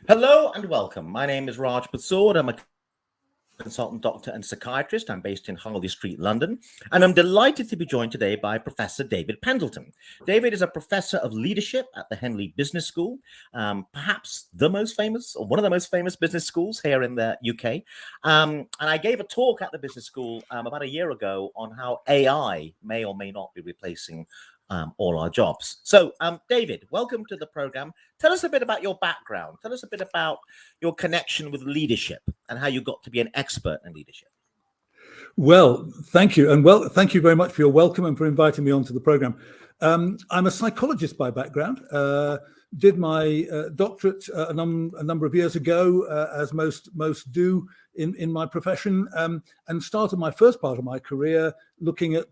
Hello and welcome. My name is Raj Persaud. I'm a consultant doctor and psychiatrist. I'm based in Harley Street, London, and I'm delighted to be joined today by Professor David Pendleton. David is a professor of leadership at the Henley Business School, perhaps the most famous or one of the most famous business schools here in the UK. And I gave a talk at the business school about a year ago on how AI may or may not be replacing all our jobs. So, David, welcome to the program. Tell us a bit about your background. Tell us a bit about your connection with leadership and how you got to be an expert in leadership. Well, thank you. And thank you very much for your welcome and for inviting me onto the program. I'm a psychologist by background. Did my doctorate a number of years ago, as most do in my profession, and started my first part of my career looking at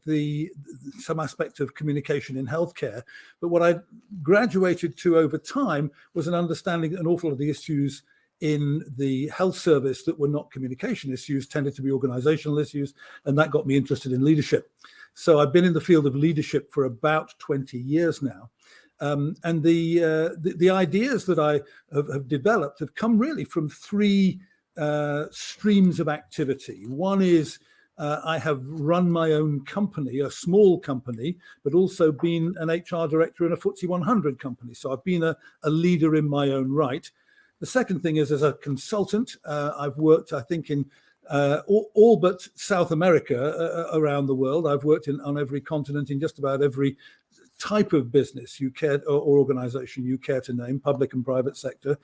some aspect of communication in healthcare. But what I graduated to over time was an understanding that an awful lot of the issues in the health service that were not communication issues tended to be organizational issues, and that got me interested in leadership. So I've been in the field of leadership for about 20 years now. And the ideas that I have developed have come really from three streams of activity. One is I have run my own company, a small company, but also been an HR director in a FTSE 100 company. So I've been a leader in my own right. The second thing is, as a consultant, I've worked, I think, in all but South America around the world. I've worked on every continent in just about every type of business you care or organization you care to name, public and private sector.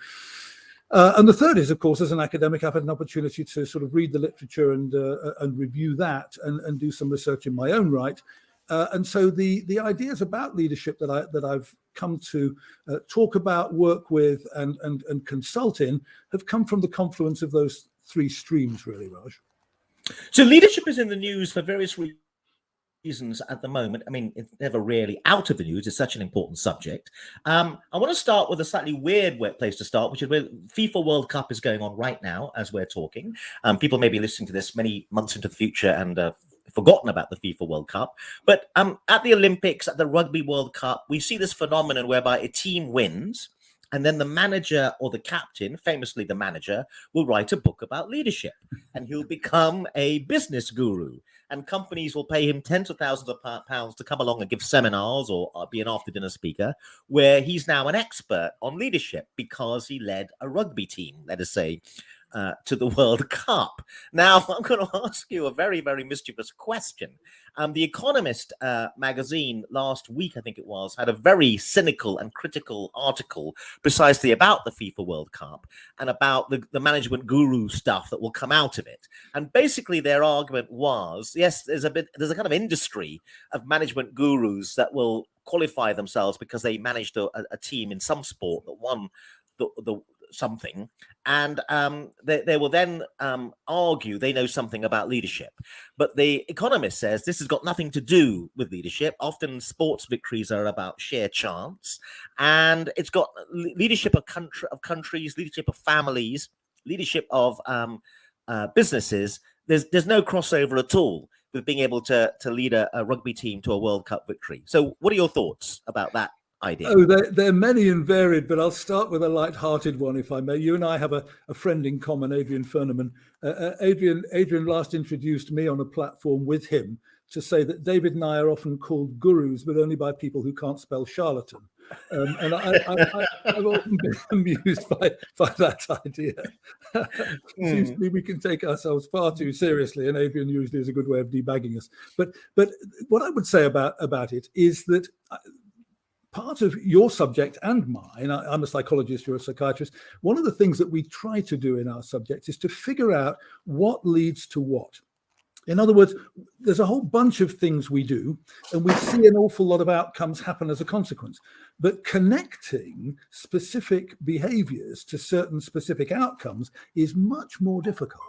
And the third is, of course, as an academic, I've had an opportunity to sort of read the literature and review that and do some research in my own right. And so the ideas about leadership that I've come to talk about, work with, and consult in have come from the confluence of those three streams, really, Raj. So leadership is in the news for various reasons at the moment. I mean, it's never really out of the news. It's such an important subject. I want to start with a slightly weird place to start, which is where FIFA World Cup is going on right now as we're talking. People may be listening to this many months into the future and forgotten about the FIFA World Cup. But at the Olympics, at the Rugby World Cup, we see this phenomenon whereby a team wins, and then the manager or the captain, famously the manager, will write a book about leadership, and he'll become a business guru. And companies will pay him tens of thousands of pounds to come along and give seminars or be an after-dinner speaker, where he's now an expert on leadership because he led a rugby team, let us say, to the World Cup. Now, I'm going to ask you a very, very mischievous question. The Economist magazine last week, I think it was, had a very cynical and critical article precisely about the FIFA World Cup and about the management guru stuff that will come out of it. And basically their argument was, yes, there's a kind of industry of management gurus that will qualify themselves because they managed a team in some sport that won the something, and they will then argue they know something about leadership. But the Economist says this has got nothing to do with leadership. Often sports victories are about sheer chance, and it's got leadership of countries, leadership of families, leadership of businesses. There's no crossover at all with being able to lead a rugby team to a World Cup victory. So what are your thoughts about that idea? Oh, they're many and varied, but I'll start with a light-hearted one, if I may. You and I have a friend in common, Adrian Furneman. Adrian last introduced me on a platform with him to say that David and I are often called gurus, but only by people who can't spell charlatan. And I've often been amused by that idea. Seems to me we can take ourselves far too seriously, and Adrian usually is a good way of debagging us. But what I would say about it is that part of your subject and mine, I'm a psychologist, you're a psychiatrist, one of the things that we try to do in our subject is to figure out what leads to what. In other words, there's a whole bunch of things we do, and we see an awful lot of outcomes happen as a consequence. But connecting specific behaviors to certain specific outcomes is much more difficult.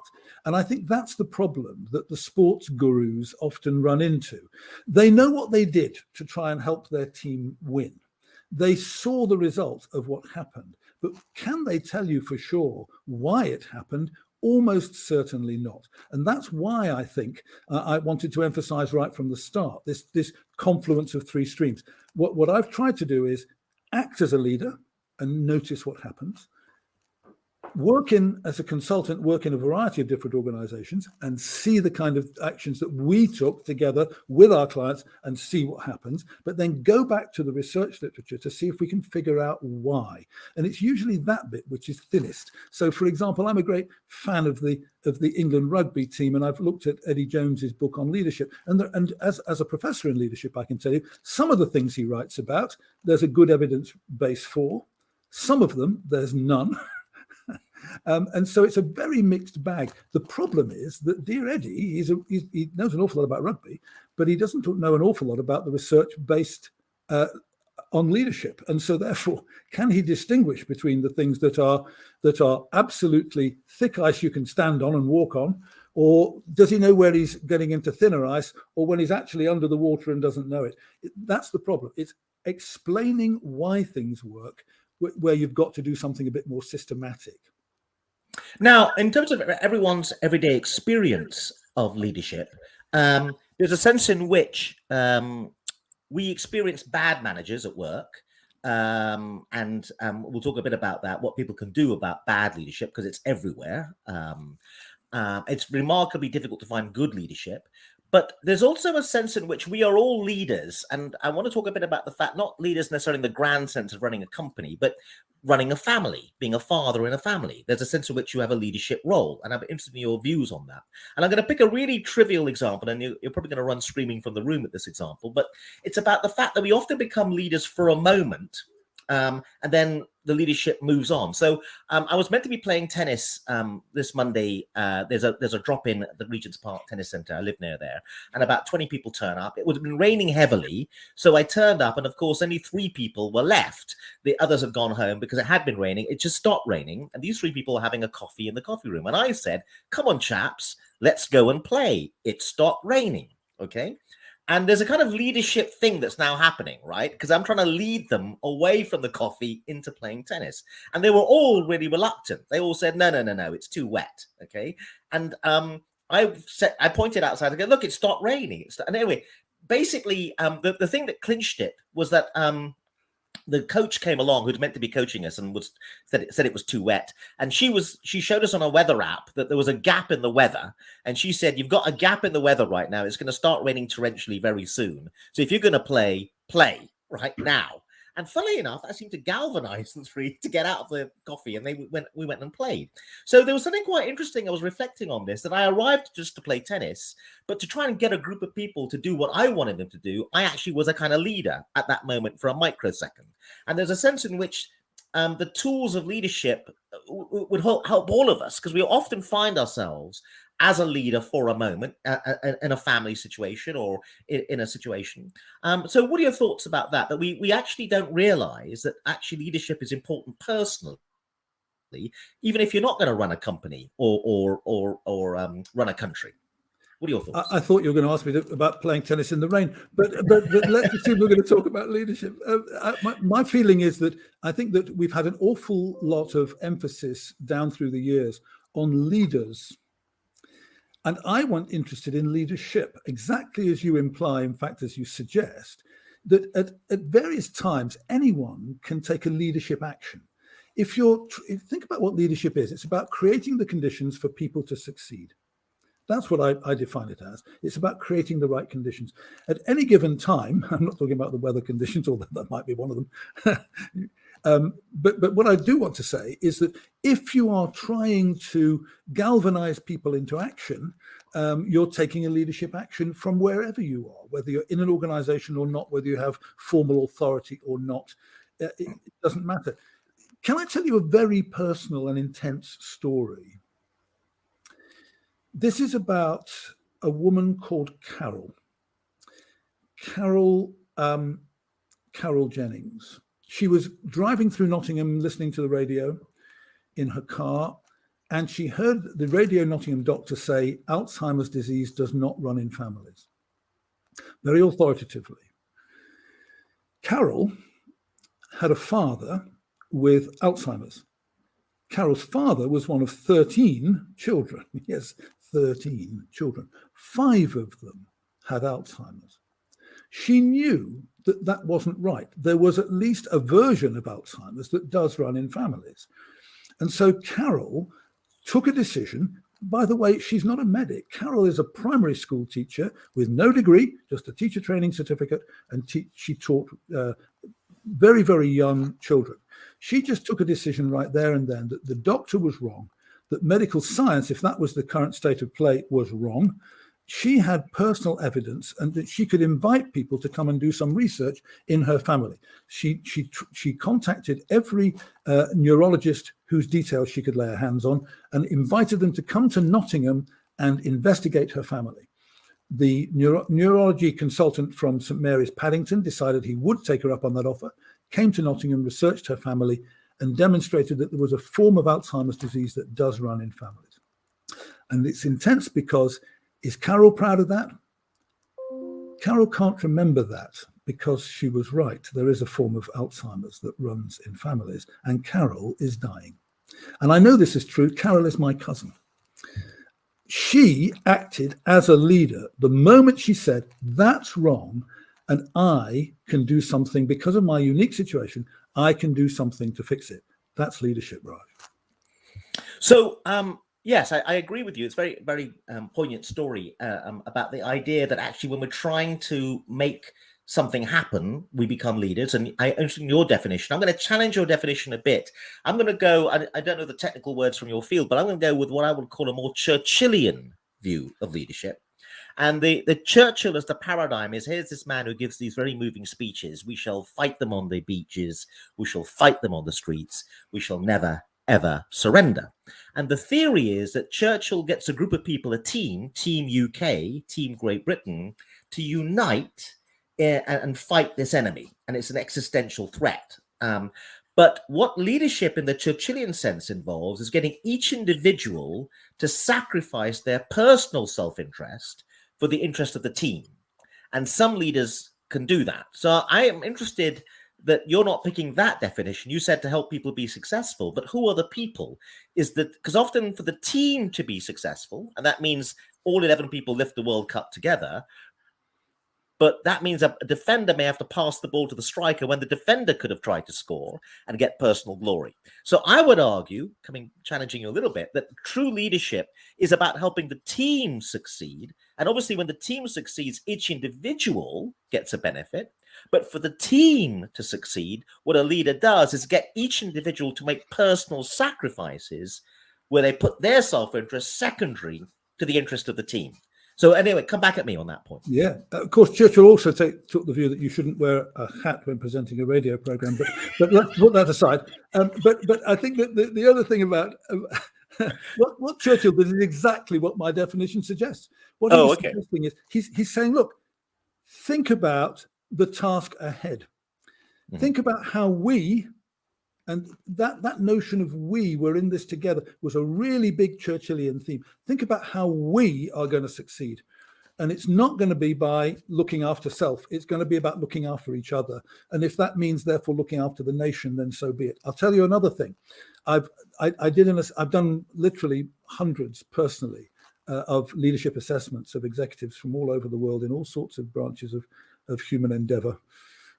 And I think that's the problem that the sports gurus often run into. They know what they did to try and help their team win. They saw the result of what happened. But can they tell you for sure why it happened? Almost certainly not. And that's why I think I wanted to emphasize right from the start, this confluence of three streams. What I've tried to do is act as a leader and notice what happens. as a consultant, work in a variety of different organizations and see the kind of actions that we took together with our clients and see what happens, but then go back to the research literature to see if we can figure out why. And it's usually that bit which is thinnest. So, for example, I'm a great fan of the England rugby team, and I've looked at Eddie Jones's book on leadership. And as a professor in leadership, I can tell you some of the things he writes about, there's a good evidence base for. Some of them, there's none. And so it's a very mixed bag. The problem is that dear Eddie, he knows an awful lot about rugby, but he doesn't know an awful lot about the research based on leadership. And so therefore, can he distinguish between the things that are absolutely thick ice you can stand on and walk on, or does he know where he's getting into thinner ice, or when he's actually under the water and doesn't know it? That's the problem. It's explaining why things work, where you've got to do something a bit more systematic. Now, in terms of everyone's everyday experience of leadership, there's a sense in which we experience bad managers at work, and we'll talk a bit about that, what people can do about bad leadership, because it's everywhere. It's remarkably difficult to find good leadership. But there's also a sense in which we are all leaders. And I want to talk a bit about the fact, not leaders necessarily in the grand sense of running a company, but running a family, being a father in a family. There's a sense in which you have a leadership role. And I'm interested in your views on that. And I'm going to pick a really trivial example, and you're probably going to run screaming from the room at this example. But it's about the fact that we often become leaders for a moment, and then the leadership moves on. So I was meant to be playing tennis this Monday. There's a drop-in at the Regent's Park Tennis Centre. I live near there. And about 20 people turn up. It would have been raining heavily. So I turned up, and of course, only 3 people were left. The others had gone home because it had been raining. It just stopped raining. And these 3 people were having a coffee in the coffee room. And I said, come on, chaps, let's go and play. It stopped raining. Okay. And there's a kind of leadership thing that's now happening, right? Because I'm trying to lead them away from the coffee into playing tennis. And they were all really reluctant. They all said, no, it's too wet. Okay. And I pointed outside and go, look, it stopped raining. And anyway, basically, the thing that clinched it was that the coach came along who'd meant to be coaching us and said it was too wet. And she showed us on a weather app that there was a gap in the weather. And she said, you've got a gap in the weather right now. It's going to start raining torrentially very soon. So if you're going to play right now. And funnily enough, that seemed to galvanize the 3 to get out of the coffee, and we went and played. So there was something quite interesting. I was reflecting on this, that I arrived just to play tennis, but to try and get a group of people to do what I wanted them to do, I actually was a kind of leader at that moment for a microsecond. And there's a sense in which the tools of leadership would help all of us, because we often find ourselves as a leader for a moment in a family situation or in a situation. So what are your thoughts about that? That we actually don't realize that actually leadership is important personally, even if you're not going to run a company or run a country. What are your thoughts? I thought you were going to ask me about playing tennis in the rain, but let's assume we're going to talk about leadership. My feeling is that I think that we've had an awful lot of emphasis down through the years on leaders. And I want interested in leadership, exactly as you imply, in fact, as you suggest, that at various times, anyone can take a leadership action. If you think about what leadership is, it's about creating the conditions for people to succeed. That's what I define it as. It's about creating the right conditions. At any given time, I'm not talking about the weather conditions, although that might be one of them. But what I do want to say is that if you are trying to galvanize people into action, you're taking a leadership action from wherever you are, whether you're in an organization or not, whether you have formal authority or not. It doesn't matter. Can I tell you a very personal and intense story? This is about a woman called Carol Jennings. She was driving through Nottingham, listening to the radio in her car, and she heard the Radio Nottingham doctor say, Alzheimer's disease does not run in families, very authoritatively. Carol had a father with Alzheimer's. Carol's father was one of 13 children. Yes, 13 children. 5 of them had Alzheimer's. She knew that that wasn't right. There was at least a version of Alzheimer's that does run in families. And so Carol took a decision. By the way, she's not a medic. Carol is a primary school teacher with no degree, just a teacher training certificate, and she taught very, very young children. She just took a decision right there and then that the doctor was wrong, that medical science, if that was the current state of play, was wrong. She had personal evidence and that she could invite people to come and do some research in her family. She contacted every neurologist whose details she could lay her hands on and invited them to come to Nottingham and investigate her family. The neurology consultant from St Mary's Paddington decided he would take her up on that offer, came to Nottingham, researched her family, and demonstrated that there was a form of Alzheimer's disease that does run in families. And it's intense because, is Carol proud of that? Carol can't remember that because she was right. There is a form of Alzheimer's that runs in families, and Carol is dying. And I know this is true. Carol is my cousin. She acted as a leader the moment she said, that's wrong, and I can do something because of my unique situation. I can do something to fix it. That's leadership, Raj. So, yes, I agree with you. It's very, very poignant story about the idea that actually when we're trying to make something happen, we become leaders. And I understand your definition. I'm going to challenge your definition a bit. I'm going to go, I don't know the technical words from your field, but I'm going to go with what I would call a more Churchillian view of leadership. And the Churchill as the paradigm is, here's this man who gives these very moving speeches. We shall fight them on the beaches. We shall fight them on the streets. We shall never, ever surrender. And the theory is that Churchill gets a group of people, a team UK, Team Great Britain, to unite and fight this enemy. And it's an existential threat. But what leadership in the Churchillian sense involves is getting each individual to sacrifice their personal self-interest for the interest of the team. And some leaders can do that. So I am interested that you're not picking that definition. You said to help people be successful, but who are the people? Is that because often for the team to be successful, and that means all 11 people lift the World Cup together, but that means a defender may have to pass the ball to the striker when the defender could have tried to score and get personal glory. So I would argue, challenging you a little bit, that true leadership is about helping the team succeed. And obviously when the team succeeds, each individual gets a benefit. But for the team to succeed, what a leader does is get each individual to make personal sacrifices where they put their self-interest secondary to the interest of the team. So anyway, come back at me on that point. Yeah, of course, Churchill also took the view that you shouldn't wear a hat when presenting a radio program, but let's put that aside. But I think that the other thing about what Churchill did is exactly what my definition suggests. What he's suggesting is he's saying, look, think about the task ahead. Mm-hmm. Think about how we, and that notion of we were in this together was a really big Churchillian theme. Think about how we are going to succeed. And it's not going to be by looking after self. It's going to be about looking after each other. And if that means therefore looking after the nation, then so be it. I'll tell you another thing. I've done literally hundreds personally of leadership assessments of executives from all over the world in all sorts of branches of human endeavor.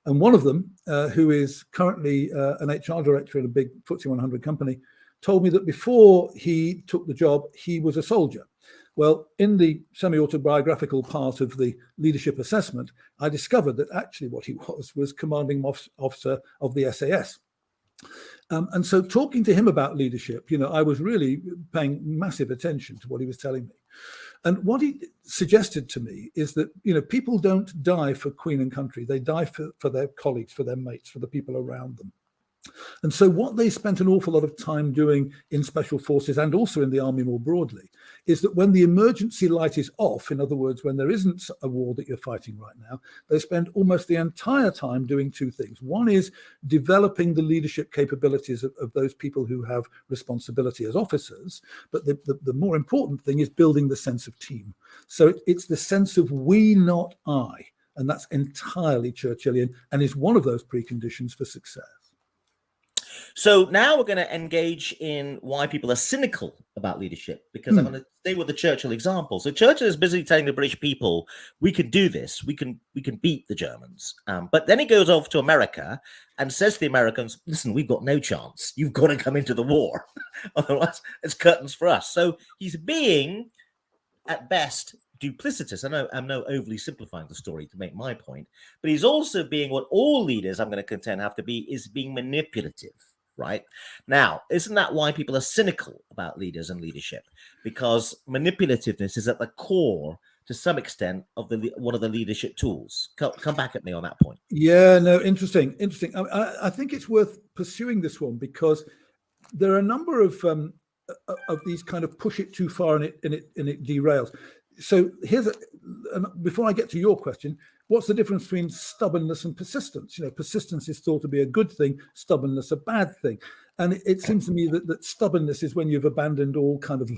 And one of them, who is currently an HR director at a big FTSE 100 company, told me that before he took the job, he was a soldier. Well, in the semi-autobiographical part of the leadership assessment, I discovered that actually what he was commanding officer of the SAS. And so talking to him about leadership, I was really paying massive attention to what he was telling me. And what he suggested to me is that, people don't die for Queen and country. They die for their colleagues, for their mates, for the people around them. And so what they spent an awful lot of time doing in special forces and also in the army more broadly is that when the emergency light is off, in other words, when there isn't a war that you're fighting right now, they spend almost the entire time doing two things. One is developing the leadership capabilities of those people who have responsibility as officers. But the more important thing is building the sense of team. So it's the sense of we, not I. And that's entirely Churchillian and is one of those preconditions for success. So now we're going to engage in why people are cynical about leadership, because I'm going to stay with the Churchill example. So Churchill is busy telling the British people, we can do this, we can beat the Germans. But then he goes off to America and says to the Americans, listen, we've got no chance. You've got to come into the war. Otherwise, it's curtains for us. So he's being, at best, duplicitous. I know I'm no overly simplifying the story to make my point, but he's also being what all leaders, I'm going to contend, have to be, is being manipulative. Right now, isn't that why people are cynical about leaders and leadership? Because manipulativeness is at the core, to some extent, of one of the leadership tools. Come back at me on that point. Yeah, no, interesting. I think it's worth pursuing this one because there are a number of these kind of push it too far and it derails. So before I get to your question, what's the difference between stubbornness and persistence? Persistence is thought to be a good thing, stubbornness a bad thing. And it seems to me that stubbornness is when you've abandoned all kind of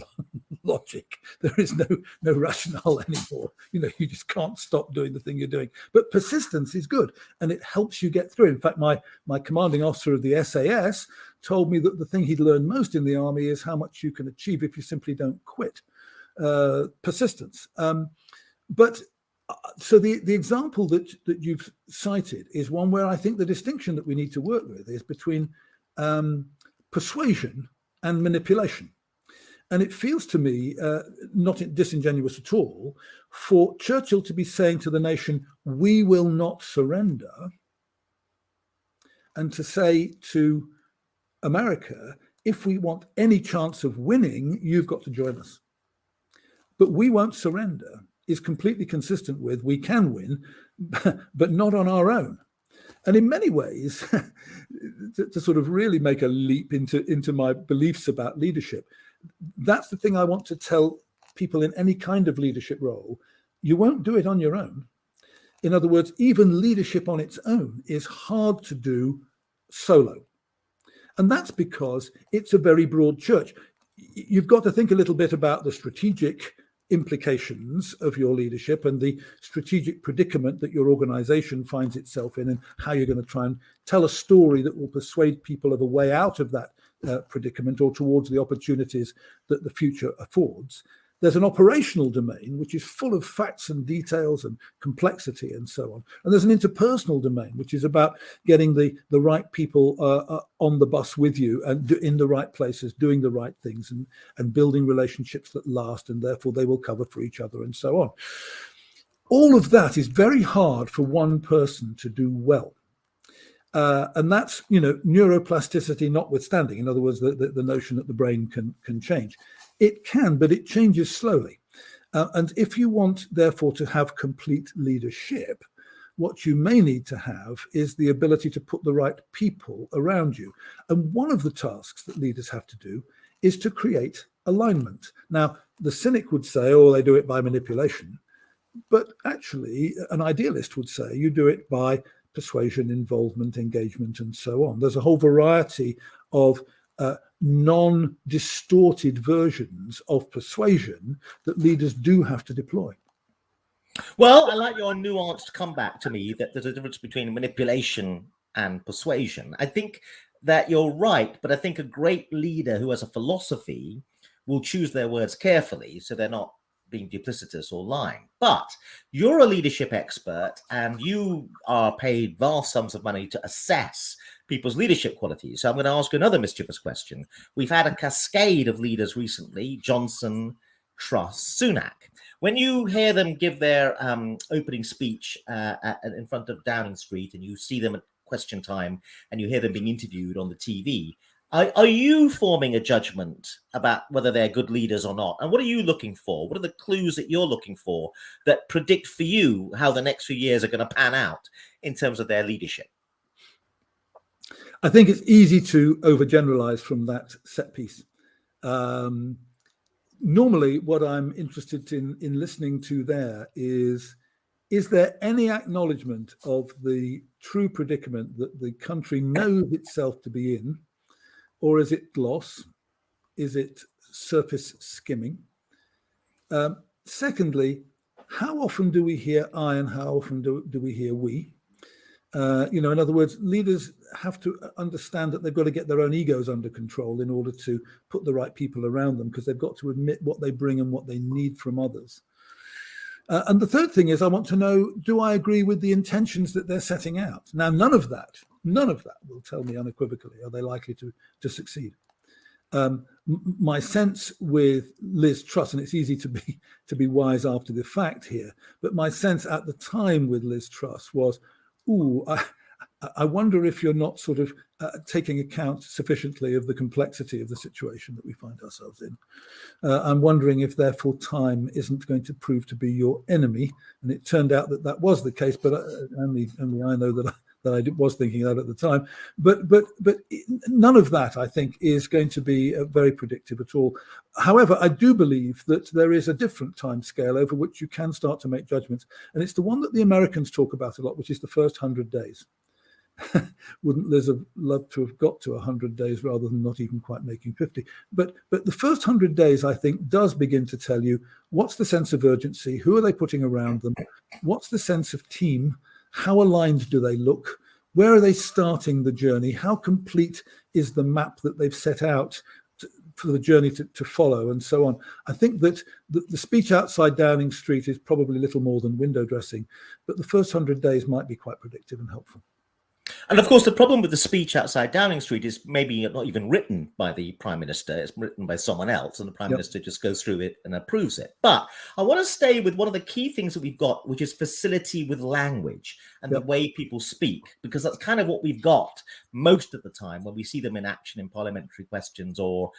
logic. There is no rationale anymore. You just can't stop doing the thing you're doing. But persistence is good, and it helps you get through. In fact, my commanding officer of the SAS told me that the thing he'd learned most in the army is how much you can achieve if you simply don't quit. Persistence. But so the example that you've cited is one where I think the distinction that we need to work with is between persuasion and manipulation. And it feels to me not disingenuous at all for Churchill to be saying to the nation, we will not surrender, and to say to America, if we want any chance of winning, you've got to join us. But we won't surrender is completely consistent with we can win, but not on our own. And in many ways, to sort of really make a leap into my beliefs about leadership, that's the thing I want to tell people in any kind of leadership role. You won't do it on your own. In other words, even leadership on its own is hard to do solo. And that's because it's a very broad church. You've got to think a little bit about the strategic implications of your leadership and the strategic predicament that your organization finds itself in, and how you're going to try and tell a story that will persuade people of a way out of that predicament or towards the opportunities that the future affords. There's an operational domain, which is full of facts and details and complexity and so on. And there's an interpersonal domain, which is about getting the right people on the bus with you and in the right places, doing the right things and building relationships that last, and therefore they will cover for each other and so on. All of that is very hard for one person to do well. And that's, neuroplasticity notwithstanding. In other words, the notion that the brain can change. It can, but it changes slowly. And if you want, therefore, to have complete leadership, what you may need to have is the ability to put the right people around you. And one of the tasks that leaders have to do is to create alignment. Now, the cynic would say, oh, they do it by manipulation. But actually, an idealist would say you do it by persuasion, involvement, engagement, and so on. There's a whole variety of non-distorted versions of persuasion that leaders do have to deploy. Well, I like your nuanced comeback to me that there's a difference between manipulation and persuasion. I think that you're right, but I think a great leader who has a philosophy will choose their words carefully so they're not being duplicitous or lying. But you're a leadership expert and you are paid vast sums of money to assess people's leadership qualities. So I'm going to ask you another mischievous question. We've had a cascade of leaders recently: Johnson, Truss, Sunak. When you hear them give their opening speech in front of Downing Street, and you see them at question time and you hear them being interviewed on the TV, are you forming a judgment about whether they're good leaders or not? And what are you looking for? What are the clues that you're looking for that predict for you how the next few years are going to pan out in terms of their leadership? I think it's easy to overgeneralize from that set piece. Normally, what I'm interested in listening to there is there any acknowledgement of the true predicament that the country knows itself to be in? Or is it gloss? Is it surface skimming? Secondly, how often do we hear I and how often do we hear we? In other words, leaders have to understand that they've got to get their own egos under control in order to put the right people around them, because they've got to admit what they bring and what they need from others. And the third thing is, I want to know, do I agree with the intentions that they're setting out? Now, none of that will tell me unequivocally, are they likely to succeed? My sense with Liz Truss, and it's easy to be wise after the fact here, but my sense at the time with Liz Truss was, I wonder if you're not sort of taking account sufficiently of the complexity of the situation that we find ourselves in. I'm wondering if therefore time isn't going to prove to be your enemy. And it turned out that was the case, but only I know that I was thinking that at the time. But none of that, I think, is going to be very predictive at all. However, I do believe that there is a different time scale over which you can start to make judgments. And it's the one that the Americans talk about a lot, which is the first 100 days. Wouldn't Liz have loved to have got to 100 days rather than not even quite making 50? But the first 100 days, I think, does begin to tell you what's the sense of urgency, who are they putting around them, what's the sense of team, how aligned do they look, where are they starting the journey, how complete is the map that they've set out for the journey to follow, and so on. I think that the speech outside Downing Street is probably little more than window dressing, but the first 100 days might be quite predictive and helpful. And of course, the problem with the speech outside Downing Street is maybe not even written by the Prime Minister. It's written by someone else, and the Prime Minister just goes through it and approves it. But I want to stay with one of the key things that we've got, which is facility with language and the way people speak, because that's kind of what we've got most of the time when we see them in action in parliamentary questions or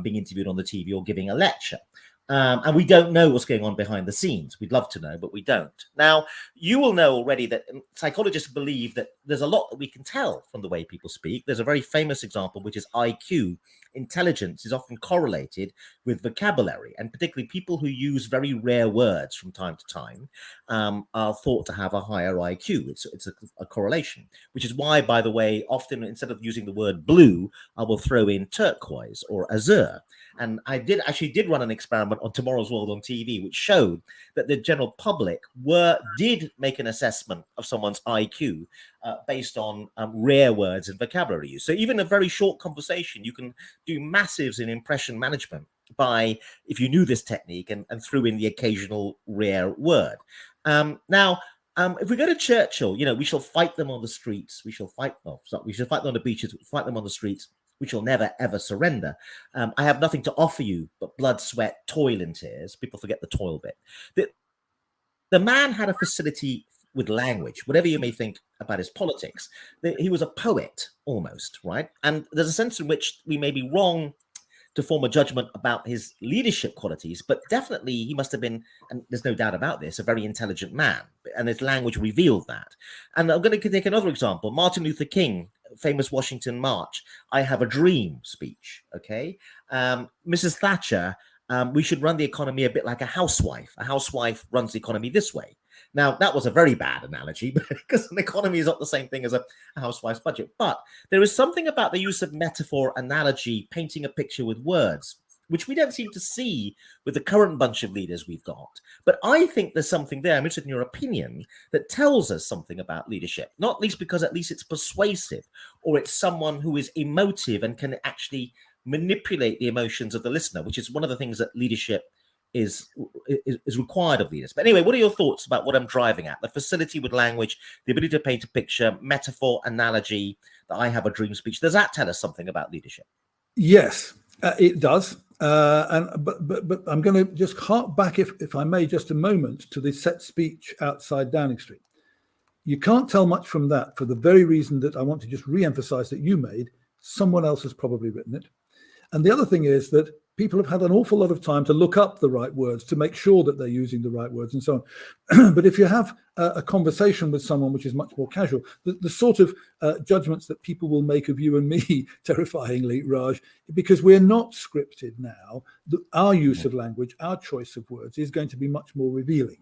being interviewed on the TV or giving a lecture. And we don't know what's going on behind the scenes. We'd love to know, but we don't. Now, you will know already that psychologists believe that there's a lot that we can tell from the way people speak. There's a very famous example, which is IQ. Intelligence is often correlated with vocabulary, and particularly people who use very rare words from time to time are thought to have a higher IQ. It's a correlation, which is why, by the way, often instead of using the word blue, I will throw in turquoise or azure. And I did run an experiment on Tomorrow's World on TV, which showed that the general public did make an assessment of someone's IQ based on rare words and vocabulary use. So even a very short conversation, you can do massives in impression management by, if you knew this technique and threw in the occasional rare word. If we go to Churchill, we shall fight them on the streets. We shall fight them on the beaches, fight them on the streets. We shall never, ever surrender. I have nothing to offer you but blood, sweat, toil, and tears. People forget the toil bit. The man had a facility with language, whatever you may think about his politics. He was a poet almost, right? And there's a sense in which we may be wrong to form a judgment about his leadership qualities, but definitely he must have been, and there's no doubt about this, a very intelligent man, and his language revealed that. And I'm going to take another example. Martin Luther King, famous Washington March, I have a dream speech, okay? Mrs. Thatcher, we should run the economy a bit like a housewife. A housewife runs the economy this way. Now, that was a very bad analogy because an economy is not the same thing as a housewife's budget. But there is something about the use of metaphor, analogy, painting a picture with words, which we don't seem to see with the current bunch of leaders we've got. But I think there's something there, I'm interested in your opinion, that tells us something about leadership, not least because at least it's persuasive, or it's someone who is emotive and can actually manipulate the emotions of the listener, which is one of the things that leadership is required of leaders. But anyway, what are your thoughts about what I'm driving at? The facility with language, the ability to paint a picture, metaphor, analogy, the I have a dream speech. Does that tell us something about leadership? Yes, it does. But I'm going to just hark back, if I may, just a moment to the set speech outside Downing Street. You can't tell much from that for the very reason that I want to just re-emphasize that you made. Someone else has probably written it. And the other thing is that people have had an awful lot of time to look up the right words, to make sure that they're using the right words and so on. But if you have a conversation with someone which is much more casual, the sort of judgments that people will make of you and me, terrifyingly, Raj, because we're not scripted now, our use of language, our choice of words is going to be much more revealing.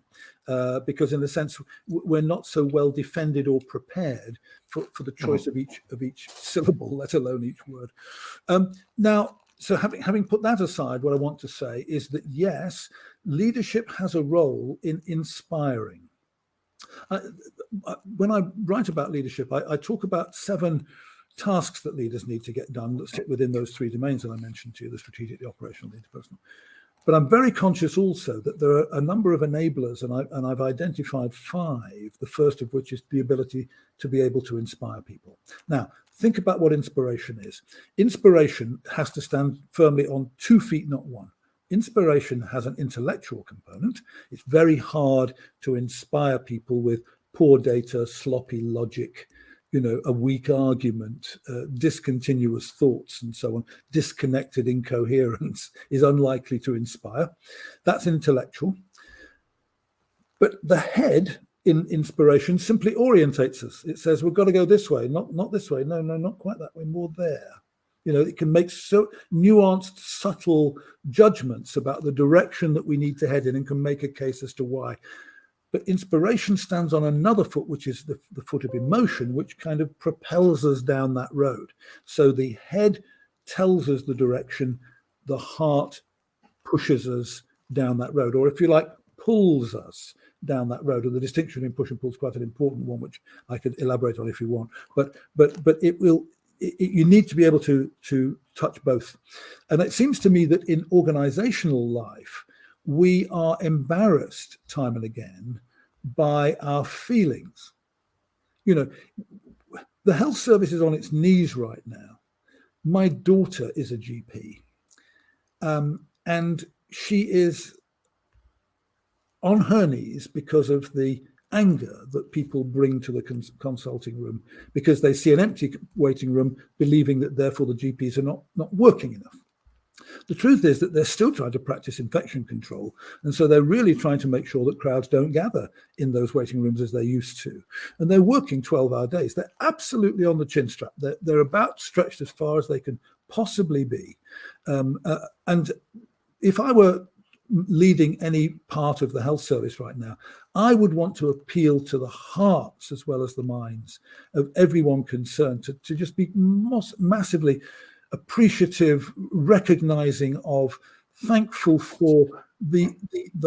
Because in a sense, we're not so well defended or prepared for the choice of each syllable, let alone each word. Now, so having put that aside, what I want to say is that, yes, leadership has a role in inspiring. when I write about leadership, I talk about 7 tasks that leaders need to get done that sit within those 3 domains that I mentioned to you, the strategic, the operational, the interpersonal. But I'm very conscious also that there are a number of enablers, and I've identified 5, the first of which is the ability to be able to inspire people. Now, think about what inspiration is. Inspiration has to stand firmly on 2 feet, not 1. Inspiration has an intellectual component. It's very hard to inspire people with poor data, sloppy logic, a weak argument, discontinuous thoughts, and so on. Disconnected incoherence is unlikely to inspire. That's intellectual. But the head in inspiration simply orientates us. It says, we've got to go this way, not this way. No, not quite that way, more there. It can make so nuanced, subtle judgments about the direction that we need to head in and can make a case as to why. But inspiration stands on another foot, which is the foot of emotion, which kind of propels us down that road. So the head tells us the direction, the heart pushes us down that road, or if you like, pulls us down that road. And the distinction between push and pull is quite an important one, which I could elaborate on if you want. But it will. You need to be able to touch both. And it seems to me that in organizational life, we are embarrassed time and again by our feelings. The health service is on its knees right now. My daughter is a GP, and she is on her knees because of the anger that people bring to the consulting room, because they see an empty waiting room, believing that therefore the GPs are not working enough. The truth is that they're still trying to practice infection control, and so they're really trying to make sure that crowds don't gather in those waiting rooms as they used to. And they're working 12-hour days. They're absolutely on the chin strap. They're about stretched as far as they can possibly be. And if I were leading any part of the health service right now, I would want to appeal to the hearts as well as the minds of everyone concerned to just be massively appreciative, recognizing of, thankful for the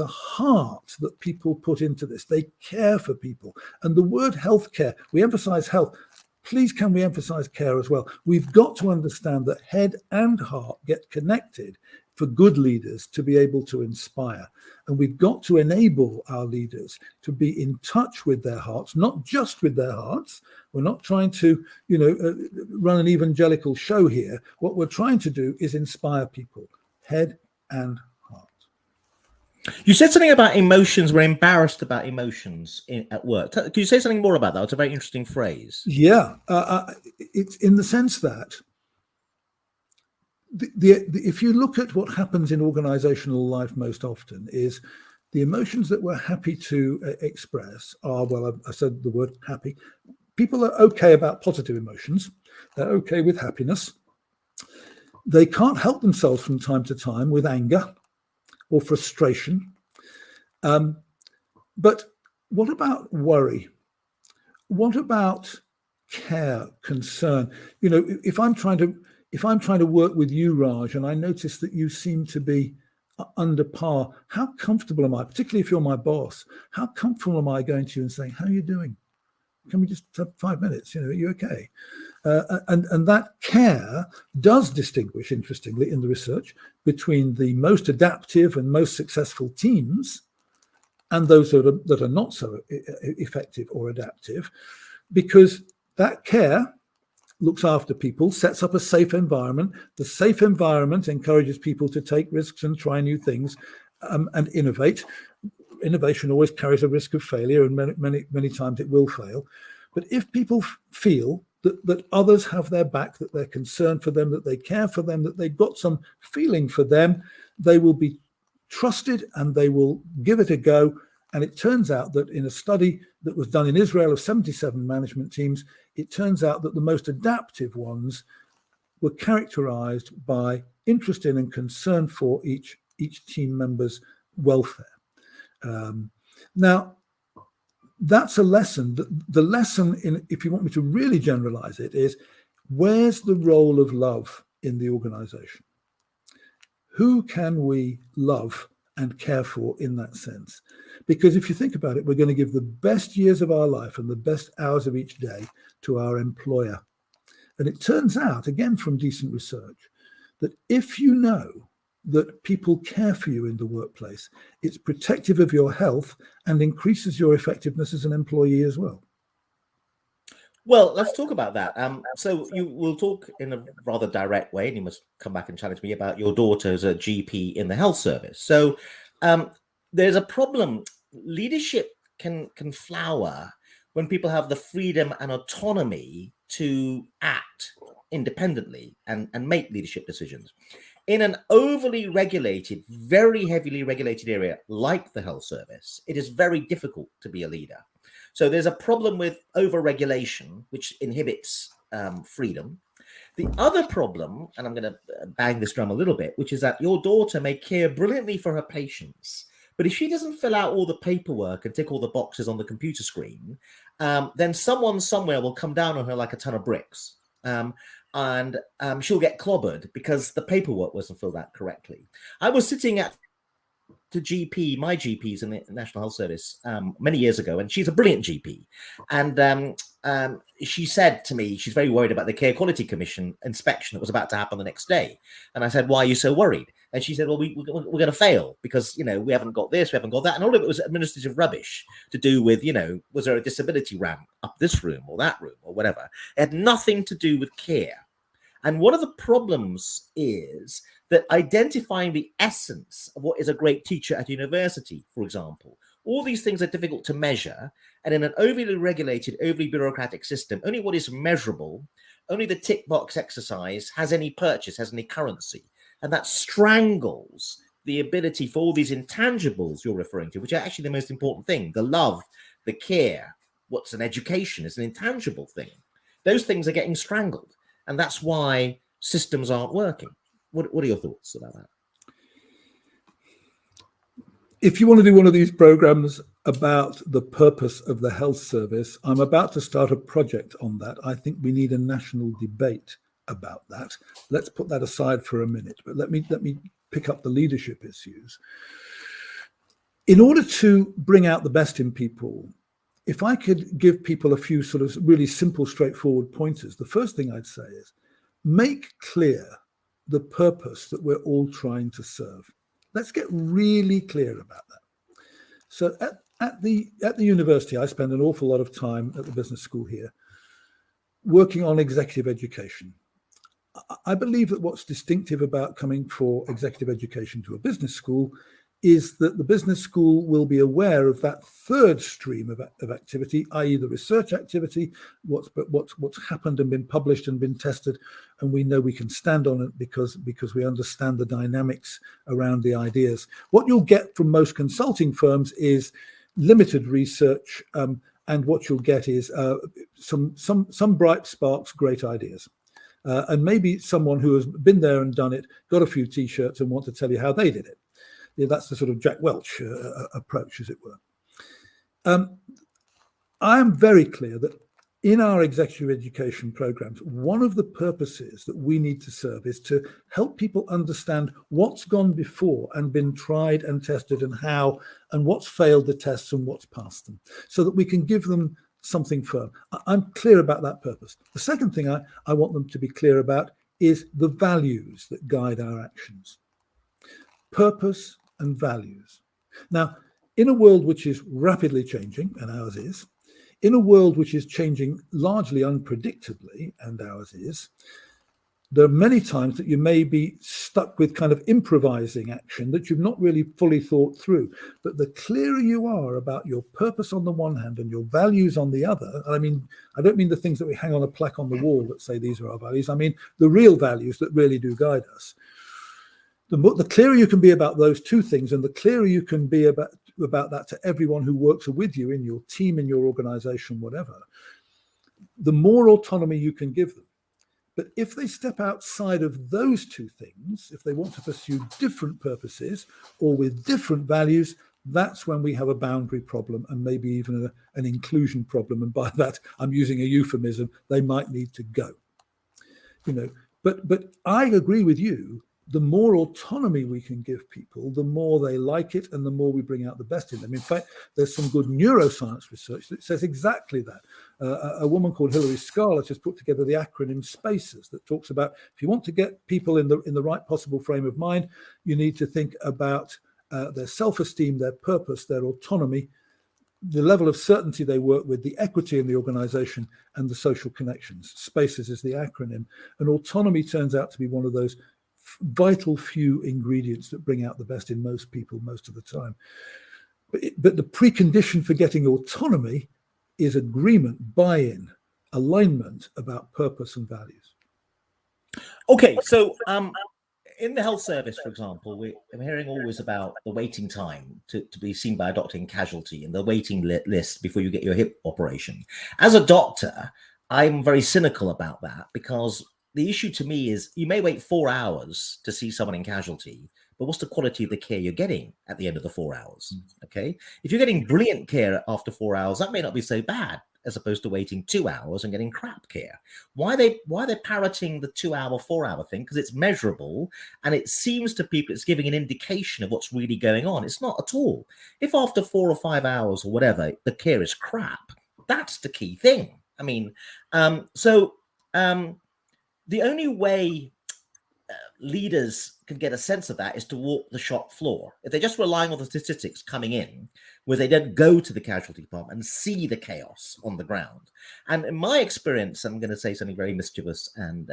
heart that people put into this. They care for people. And the word healthcare, we emphasize health. Please can we emphasize care as well? We've got to understand that head and heart get connected for good leaders to be able to inspire. And we've got to enable our leaders to be in touch with their hearts, not just with their hearts. We're not trying to, run an evangelical show here. What we're trying to do is inspire people, head and heart. You said something about emotions. We're embarrassed about emotions at work. Could you say something more about that? It's a very interesting phrase. Yeah, it's in the sense that if you look at what happens in organizational life most often is the emotions that we're happy to express are, well, I said the word happy. People are okay about positive emotions. They're okay with happiness. They can't help themselves from time to time with anger or frustration. But what about worry? What about care, concern? If I'm trying to work with you, Raj, and I notice that you seem to be under par, how comfortable am I, particularly if you're my boss, how comfortable am I going to you and saying, how are you doing? Can we just have 5 minutes? Are you okay? And that care does distinguish, interestingly, in the research between the most adaptive and most successful teams and those that are not so effective or adaptive, because that care looks after people, sets up a safe environment. The safe environment encourages people to take risks and try new things and innovate. Innovation always carries a risk of failure, and many times it will fail. But if people feel that others have their back, that they're concerned for them, that they care for them, that they've got some feeling for them, they will be trusted and they will give it a go. And it turns out that in a study that was done in Israel of 77 management teams, it turns out that the most adaptive ones were characterized by interest in and concern for each team member's welfare. Now, that's a lesson. The lesson, if you want me to really generalize it, is where's the role of love in the organization? Who can we love and care for in that sense. Because if you think about it, we're going to give the best years of our life and the best hours of each day to our employer. And it turns out, again, from decent research, that if you know that people care for you in the workplace, it's protective of your health and increases your effectiveness as an employee as well. Well, let's talk about that. So you will talk in a rather direct way, and you must come back and challenge me about your daughter's a GP in the health service. So there's a problem. Leadership can flower when people have the freedom and autonomy to act independently and make leadership decisions. In an overly regulated, very heavily regulated area like the health service, it is very difficult to be a leader. So there's a problem with over-regulation, which inhibits freedom. The other problem, and I'm going to bang this drum a little bit, which is that your daughter may care brilliantly for her patients, but if she doesn't fill out all the paperwork and tick all the boxes on the computer screen, then someone somewhere will come down on her like a ton of bricks. And she'll get clobbered because the paperwork wasn't filled out correctly. I was sitting at my GPs in the National Health Service many years ago, and she's a brilliant GP. And she said to me, she's very worried about the Care Quality Commission inspection that was about to happen the next day. And I said, why are you so worried? And she said, well, we're going to fail because, we haven't got this, we haven't got that. And all of it was administrative rubbish to do with, was there a disability ramp up this room or that room or whatever? It had nothing to do with care. And one of the problems is that identifying the essence of what is a great teacher at university, for example, all these things are difficult to measure. And in an overly regulated, overly bureaucratic system, only what is measurable, only the tick box exercise has any purchase, has any currency. And that strangles the ability for all these intangibles you're referring to, which are actually the most important thing, the love, the care, what's an education is an intangible thing. Those things are getting strangled. And that's why systems aren't working. What are your thoughts about that? If you want to do one of these programs about the purpose of the health service, I'm about to start a project on that. I think we need a national debate about that. Let's put that aside for a minute, but let me pick up the leadership issues. In order to bring out the best in people, if I could give people a few sort of really simple, straightforward pointers, the first thing I'd say is make clear the purpose that we're all trying to serve. Let's get really clear about that. So at the university, I spend an awful lot of time at the business school here working on executive education. I believe that what's distinctive about coming for executive education to a business school is that the business school will be aware of that third stream of activity, i.e. the research activity, what's happened and been published and been tested, and we know we can stand on it because we understand the dynamics around the ideas. What you'll get from most consulting firms is limited research, and what you'll get is some bright sparks, great ideas. And maybe someone who has been there and done it, got a few T-shirts and want to tell you how they did it. Yeah, that's the sort of Jack Welch approach, as it were. I am very clear that in our executive education programs, one of the purposes that we need to serve is to help people understand what's gone before and been tried and tested and how, and what's failed the tests and what's passed them, so that we can give them something firm. I'm clear about that purpose. The second thing I want them to be clear about is the values that guide our actions. Purpose and values. Now, in a world which is rapidly changing, and ours is, in a world which is changing largely unpredictably, and ours is, there are many times that you may be stuck with kind of improvising action that you've not really fully thought through. But the clearer you are about your purpose on the one hand and your values on the other, and I mean, I don't mean the things that we hang on a plaque on the wall that say these are our values. I mean the real values that really do guide us. The clearer you can be about those two things, and the clearer you can be about that to everyone who works with you in your team, in your organization, whatever, the more autonomy you can give them. But if they step outside of those two things, if they want to pursue different purposes or with different values, that's when we have a boundary problem and maybe even an inclusion problem. And by that, I'm using a euphemism, they might need to go. But I agree with you the more autonomy we can give people, the more they like it and the more we bring out the best in them. In fact, there's some good neuroscience research that says exactly that. A woman called Hilary Scarlett has put together the acronym SPACES that talks about if you want to get people in the right possible frame of mind, you need to think about their self-esteem, their purpose, their autonomy, the level of certainty they work with, the equity in the organization, and the social connections. SPACES is the acronym. And autonomy turns out to be one of those vital few ingredients that bring out the best in most people most of the time. But the precondition for getting autonomy is agreement, buy-in, alignment about purpose and values. Okay, so in the health service, for example, I'm hearing always about the waiting time to be seen by a doctor in casualty and the waiting list before you get your hip operation. As a doctor, I'm very cynical about that because the issue to me is you may wait 4 hours to see someone in casualty, but what's the quality of the care you're getting at the end of the 4 hours? Okay. If you're getting brilliant care after 4 hours, that may not be so bad as opposed to waiting 2 hours and getting crap care. Why they're parroting the 2 hour, 4 hour thing? Because it's measurable and it seems to people it's giving an indication of what's really going on. It's not at all. If after 4 or 5 hours or whatever, the care is crap, that's the key thing. I mean, the only way leaders can get a sense of that is to walk the shop floor. If they're just relying on the statistics coming in, where they don't go to the casualty department and see the chaos on the ground. And in my experience, I'm going to say something very mischievous and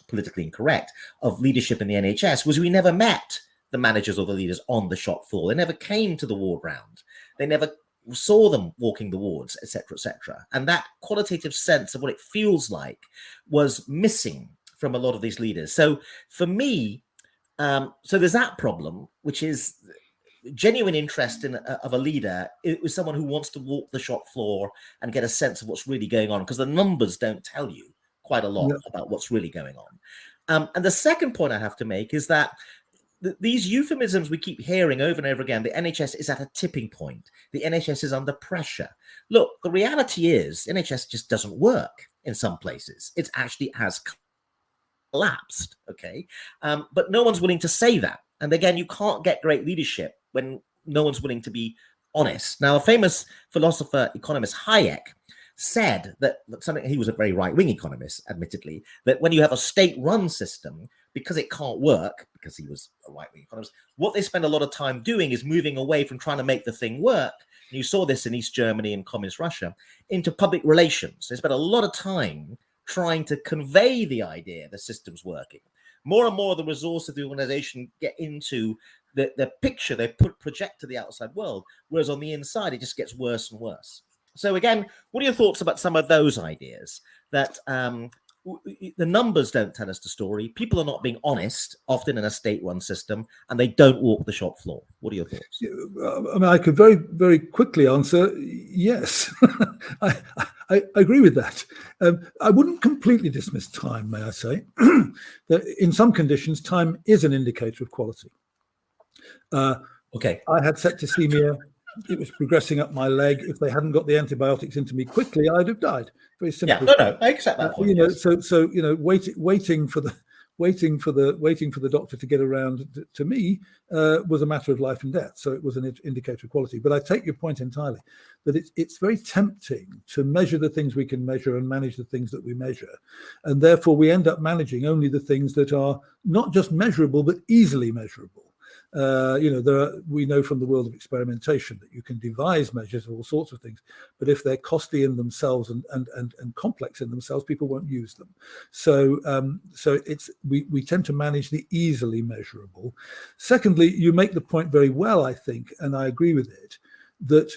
politically incorrect, of leadership in the NHS was we never met the managers or the leaders on the shop floor. They never came to the ward round. They never saw them walking the wards, etc., etc. And that qualitative sense of what it feels like was missing from a lot of these leaders. So for me, so there's that problem, which is genuine interest of a leader is someone who wants to walk the shop floor and get a sense of what's really going on, because the numbers don't tell you quite a lot about what's really going on. And the second point I have to make is that these euphemisms we keep hearing over and over again, the NHS is at a tipping point. The NHS is under pressure. Look, the reality is NHS just doesn't work in some places. It actually has collapsed, okay? But no one's willing to say that. And again, you can't get great leadership when no one's willing to be honest. Now, a famous philosopher, economist, Hayek, said that something, he was a very right-wing economist, admittedly, that when you have a state-run system, because it can't work, because he was a right-wing economist, what they spend a lot of time doing is moving away from trying to make the thing work. And you saw this in East Germany and Communist Russia, into public relations. They spent a lot of time trying to convey the idea the system's working. More and more of the resources of the organization get into the picture they project to the outside world, whereas on the inside, it just gets worse and worse. So again, what are your thoughts about some of those ideas that the numbers don't tell us the story? People are not being honest, often in a state-run system, and they don't walk the shop floor. What are your thoughts? I mean, I could very, very quickly answer yes. I agree with that. I wouldn't completely dismiss time, may I say. That in some conditions, time is an indicator of quality. Okay. I had septicemia. It was progressing up my leg. If they hadn't got the antibiotics into me quickly, I'd have died. Very simple. Yeah, no, I accept that point. Yes. So waiting for the doctor to get around to me was a matter of life and death. So it was an indicator of quality. But I take your point entirely, that it's very tempting to measure the things we can measure and manage the things that we measure, and therefore we end up managing only the things that are not just measurable but easily measurable. We know from the world of experimentation that you can devise measures of all sorts of things, but if they're costly in themselves and complex in themselves, people won't use them. So we tend to manage the easily measurable. Secondly, you make the point very well, I think, and I agree with it, that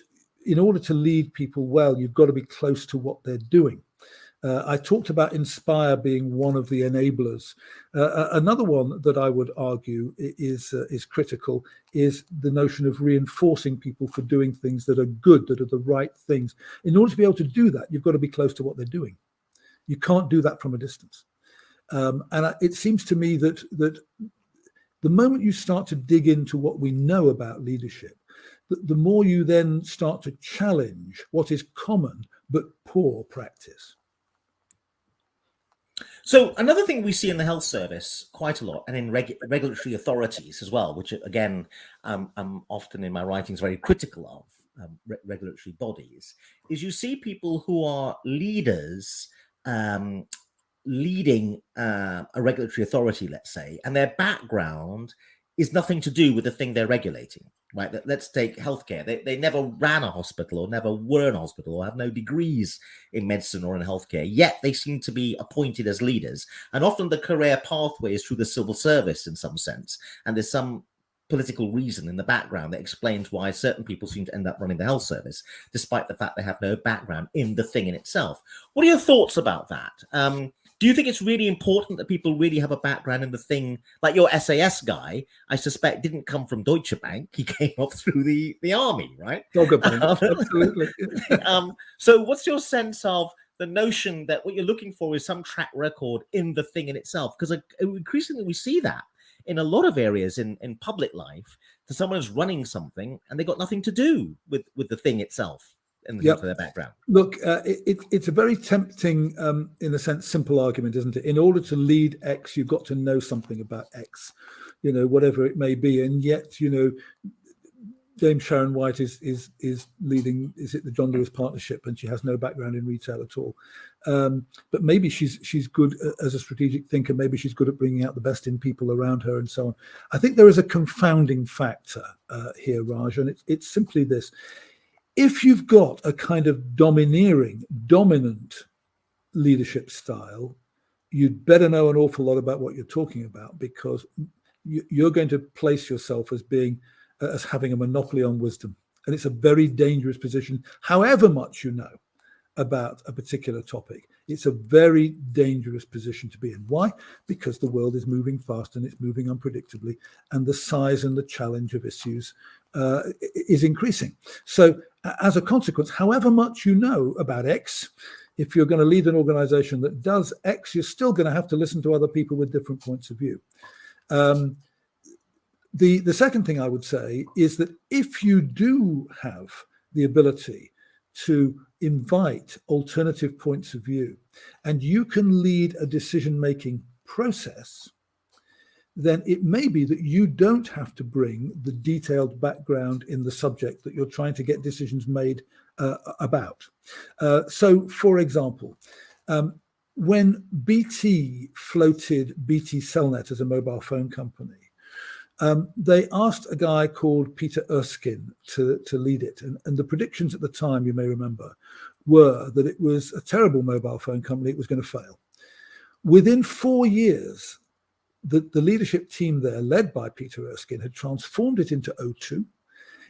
in order to lead people well, you've got to be close to what they're doing. I talked about inspire being one of the enablers. Another one that I would argue is critical is the notion of reinforcing people for doing things that are good, that are the right things. In order to be able to do that, you've got to be close to what they're doing. You can't do that from a distance. And it seems to me that the moment you start to dig into what we know about leadership, the more you then start to challenge what is common but poor practice. So another thing we see in the health service quite a lot, and in regulatory authorities as well, which again, I'm often in my writings very critical of regulatory bodies, is you see people who are leaders leading a regulatory authority, let's say, and their background is nothing to do with the thing they're regulating, right? Let's take healthcare. They never ran a hospital or never were in a hospital or have no degrees in medicine or in healthcare, yet they seem to be appointed as leaders. And often the career pathway is through the civil service in some sense. And there's some political reason in the background that explains why certain people seem to end up running the health service, despite the fact they have no background in the thing in itself. What are your thoughts about that? Do you think it's really important that people really have a background in the thing? Like your SAS guy, I suspect didn't come from Deutsche Bank. He came up through the army, right? Absolutely. So what's your sense of the notion that what you're looking for is some track record in the thing in itself? Because increasingly we see that in a lot of areas in public life, that someone is running something and they got nothing to do with the thing itself. In their background. Look, it's a very tempting, in a sense, simple argument, isn't it? In order to lead X, you've got to know something about X, whatever it may be. And yet, Dame Sharon White is leading, is it the John Lewis Partnership, and she has no background in retail at all. But maybe she's good as a strategic thinker. Maybe she's good at bringing out the best in people around her and so on. I think there is a confounding factor here, Raj, and it's simply this. If you've got a kind of dominant leadership style, you'd better know an awful lot about what you're talking about, because you're going to place yourself as having a monopoly on wisdom. And it's a very dangerous position, however much you know about a particular topic. It's a very dangerous position to be in. Why? Because the world is moving fast and it's moving unpredictably, and the size and the challenge of issues is increasing. So as a consequence, however much you know about X, if you're going to lead an organization that does X, you're still going to have to listen to other people with different points of view. The second thing I would say is that if you do have the ability to invite alternative points of view and you can lead a decision-making process, then it may be that you don't have to bring the detailed background in the subject that you're trying to get decisions made about. So, for example, when BT floated BT Cellnet as a mobile phone company, they asked a guy called Peter Erskine to lead it. And the predictions at the time, you may remember, were that it was a terrible mobile phone company. It was going to fail. Within 4 years, the leadership team there, led by Peter Erskine, had transformed it into O2.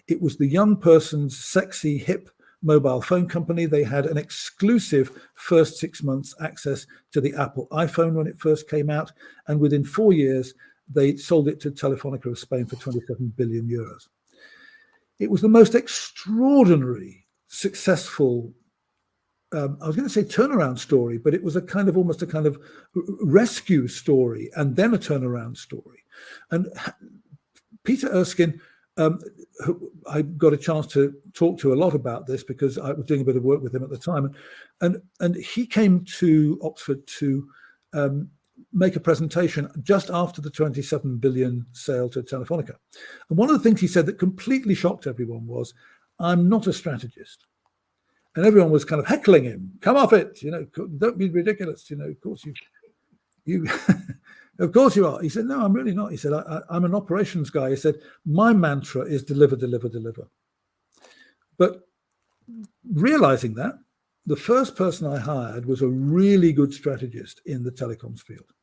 It was the young person's sexy, hip mobile phone company. They had an exclusive first 6 months access to the Apple iPhone when it first came out. And within 4 years, they sold it to Telefonica of Spain for 27 billion euros. It was the most extraordinary, successful, I was going to say turnaround story, but it was almost a kind of rescue story and then a turnaround story. And Peter Erskine, I got a chance to talk to a lot about this because I was doing a bit of work with him at the time. And he came to Oxford to make a presentation just after the 27 billion sale to Telefonica. And one of the things he said that completely shocked everyone was, "I'm not a strategist." And everyone was kind of heckling him. "Come off it, don't be ridiculous. Of course you of course you are." He said, "No, I'm really not." He said, I'm an operations guy. He said, "My mantra is deliver, deliver, deliver." But realizing that, the first person I hired was a really good strategist in the telecoms field.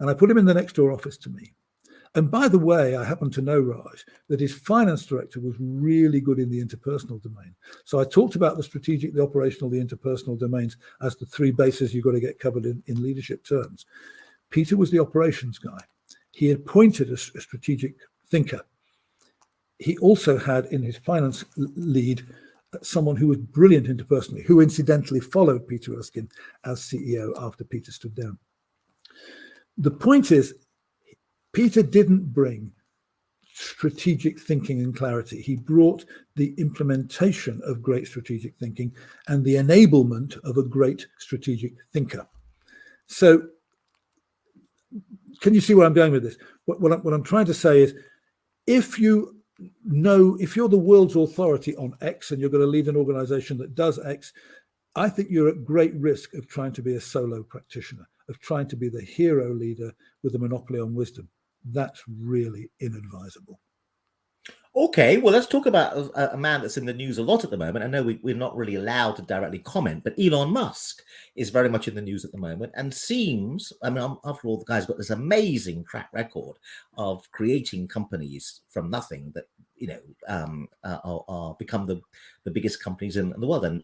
And I put him in the next door office to me. And by the way, I happen to know, Raj, that his finance director was really good in the interpersonal domain. So I talked about the strategic, the operational, the interpersonal domains as the three bases you've got to get covered in leadership terms. Peter was the operations guy. He appointed a strategic thinker. He also had in his finance lead someone who was brilliant interpersonally, who incidentally followed Peter Erskine as CEO after Peter stood down. The point is, Peter didn't bring strategic thinking and clarity. He brought the implementation of great strategic thinking and the enablement of a great strategic thinker. So can you see where I'm going with this? What I'm trying to say is, if you're the world's authority on X and you're going to lead an organization that does X, I think you're at great risk of trying to be a solo practitioner, of trying to be the hero leader with a monopoly on wisdom. That's really inadvisable. Okay, well, let's talk about a man that's in the news a lot at the moment. I know we're not really allowed to directly comment, but Elon Musk is very much in the news at the moment and seems, I mean, after all, the guy's got this amazing track record of creating companies from nothing that, are become the biggest companies in the world.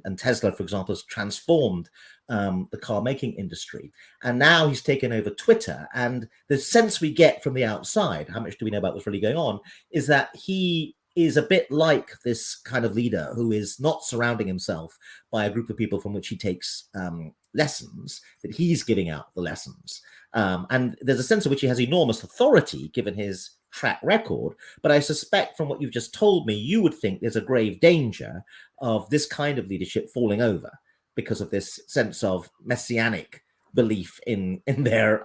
And Tesla, for example, has transformed the car making industry. And now he's taken over Twitter. And the sense we get from the outside, how much do we know about what's really going on, is that he is a bit like this kind of leader who is not surrounding himself by a group of people from which he takes lessons, that he's giving out the lessons. And there's a sense in which he has enormous authority given his track record, but I suspect from what you've just told me, you would think there's a grave danger of this kind of leadership falling over because of this sense of messianic belief in their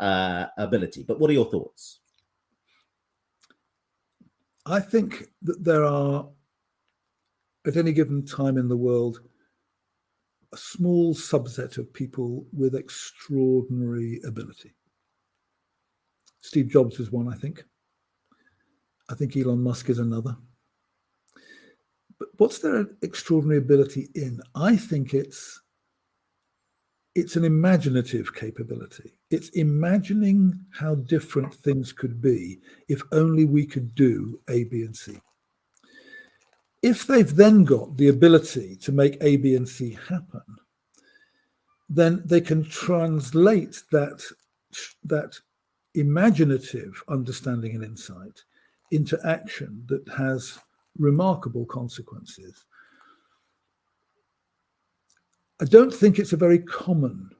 ability. But what are your thoughts? I think that there are, at any given time in the world, a small subset of people with extraordinary ability. Steve Jobs is one, I think. I think Elon Musk is another. But what's their extraordinary ability in? I think it's an imaginative capability. It's imagining how different things could be if only we could do A, B, and C. If they've then got the ability to make A, B, and C happen, then they can translate that imaginative understanding and insight into action that has remarkable consequences. I don't think it's a very common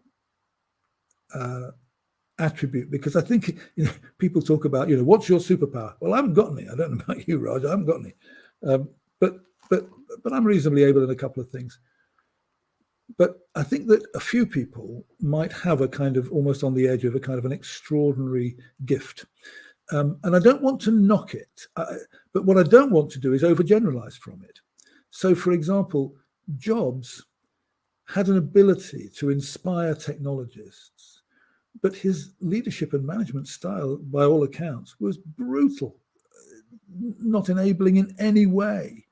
attribute, because I think people talk about, what's your superpower? Well, I haven't got any. I don't know about you, Raj. I haven't got any. But I'm reasonably able in a couple of things. But I think that a few people might have a kind of, almost on the edge of a kind of an extraordinary gift. And I don't want to knock it, but what I don't want to do is overgeneralize from it. So, for example, Jobs had an ability to inspire technologists, but his leadership and management style, by all accounts, was brutal, not enabling in any way.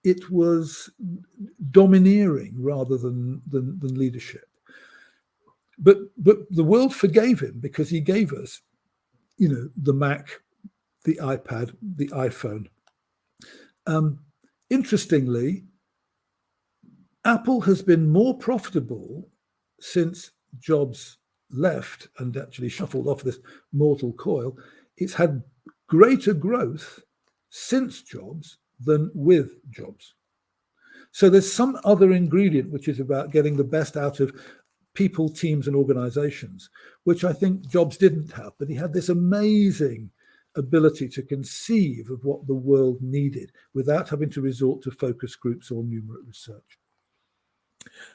It was domineering rather than leadership. But the world forgave him because he gave us, the Mac, the iPad, the iPhone. Interestingly, Apple has been more profitable since Jobs left and actually shuffled off this mortal coil. It's had greater growth since Jobs than with Jobs. So there's some other ingredient which is about getting the best out of people, teams, and organizations, which I think Jobs didn't have, but he had this amazing ability to conceive of what the world needed without having to resort to focus groups or numerate research.